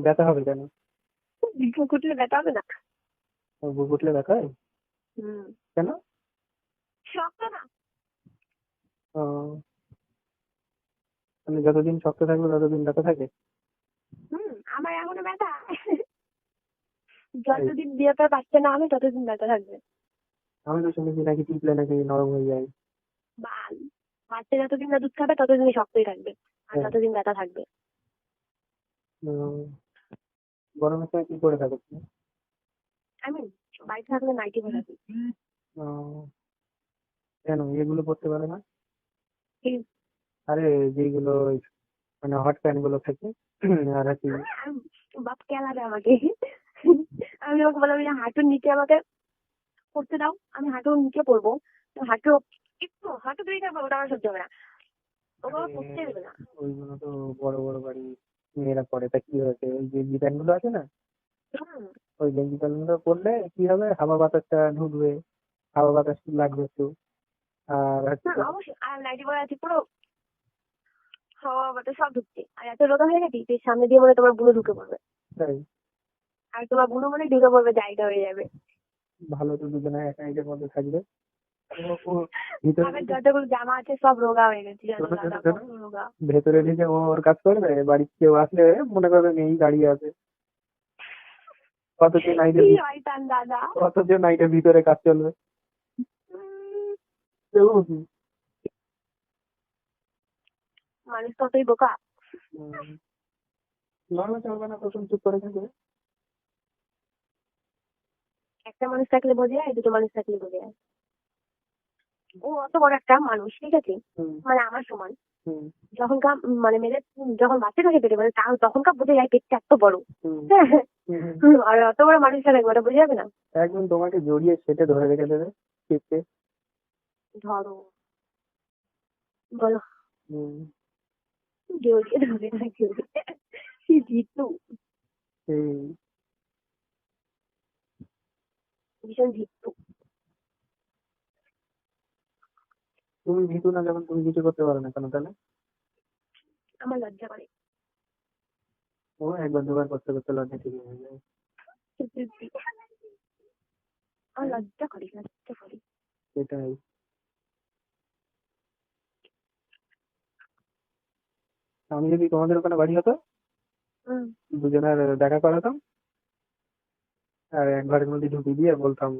ব্যথা হবে কেন? বুক উঠলে ব্যথা হবে না? ও, বুক উঠলে ব্যথা হয়? হুম। কেন? শক্ত না? ও, মানে যতদিন শক্ত থাকবে ততদিন ব্যথা থাকে? আমার এখনো ব্যথা। তাই? যতদিন বিয়েটা বাচ্চা না হবে ততদিন ব্যথা থাকবে। আমি তো শুনেছি নাকি টিপলে নাকি নরম হয়ে যায়। বাল, বাচ্চা যতদিন না দুধ খাবে ততদিন শক্তই থাকবে, আর হ্যাঁ। ততদিন ব্যথা থাকবে। উম, গরমের সময় কি করে থাকো তুমি? আমি বাড়িতে থাকলে নাইটি পরে থাকি। ও, কেন এগুলো পড়তে পারে না? এই, আরে যেগুলো ওই মানে হট প্যান্ট গুলো থাকে আর কি। বাপ কেলাবে আমাকে। আমি ওকে বললাম যে হাঁটুর নিচে আমাকে পড়তে দাও, আমি হাঁটুর নিচে পড়বো। তো হাঁটু একটু হাঁটু ধরে থাকবো, ওটা আমার সহ্য হবে না। ওকে আরে আমার পড়তে দেবে না। ওইগুলো তো বড় বড় বাড়ি মেয়েরা পড়ে, তা কি হয়েছে? ওই যে গেঞ্জি প্যান্ট গুলো আছে না, হুম। ওই গেঞ্জি প্যান্ট গুলো পরলে কি হবে, হাওয়া বাতাসটা ঢুকবে, হাওয়া বাতাস লাগবে একটু। আর হচ্ছে হুম, অবশ্যই। আর নাইটি পরে আছি পুরো হাওয়া বাতাস সব ঢুকছে, আর এত রোগা হয়ে গেছি যে সামনে দিয়ে মনে হয় তোমার বুনো ঢুকে পড়বে। তাই? আর তোমার বুনো মনে হয় ঢুকে পড়বে, জায়গা হয়ে যাবে। ভালো তো দুজনে এক এর মধ্যে থাকবে। ও ভিতরে আমার ঢুকে, যতগুলো জামা আছে সব রোগা হয়ে গেছে, জানো শোনো দাদা, শোনো শোনো, কত রোগা। ভেতরে ঢুকে ও ওর কাজ করবে, বাড়ির কেউ আসলে মনে করবে নেই, দাঁড়িয়ে আছে। অথচ নাইটের কি শয়তান দাদা। অথচ নাইটের ভিতরে কাজ চলবে। উম, বুঝলি? মানুষ ততই বোকা। নর্মাল চলবে না, তখন চুপ করে থাকবে। একটা মানুষ থাকলে বোঝে যায়, দুটো মানুষ থাকলে বোঝে যায়। ও অত বড় একটা মানুষ, ঠিক আছে, হুম। মানে আমার সমান। হুম। যখনকার মানে মেয়েদের যখন বাচ্চা থাকে পেটে, মানে তখনকার বোঝা যায় পেটটা এত বড়। হুম। হুম। আর অত বড় মানুষটা থাকবে, ওটা বোঝা যাবে না। একদম তোমাকে জড়িয়ে সেটে ধরে রেখে দেবে চিপকে। ধরো, বলো। হুম। জড়িয়ে ধরে রাখবে। কি জিতু, সেই। ভীষণ জিতু। তুমি ভীতু না যখন, তুমি কিছু করতে পারো না কেন তাহলে? আমার লজ্জা করে। ও একবার দুবার করতে করতে লজ্জা ঠিক হয়ে যায়। আমার লজ্জা করি, লজ্জা করি। সেটাই। আমি যদি তোমাদের ওখানে বাড়ি হতো, হুম। দুজনের দেখা করাতাম, আর এক ঘরের মধ্যে ঢুকিয়ে দিয়ে বলতাম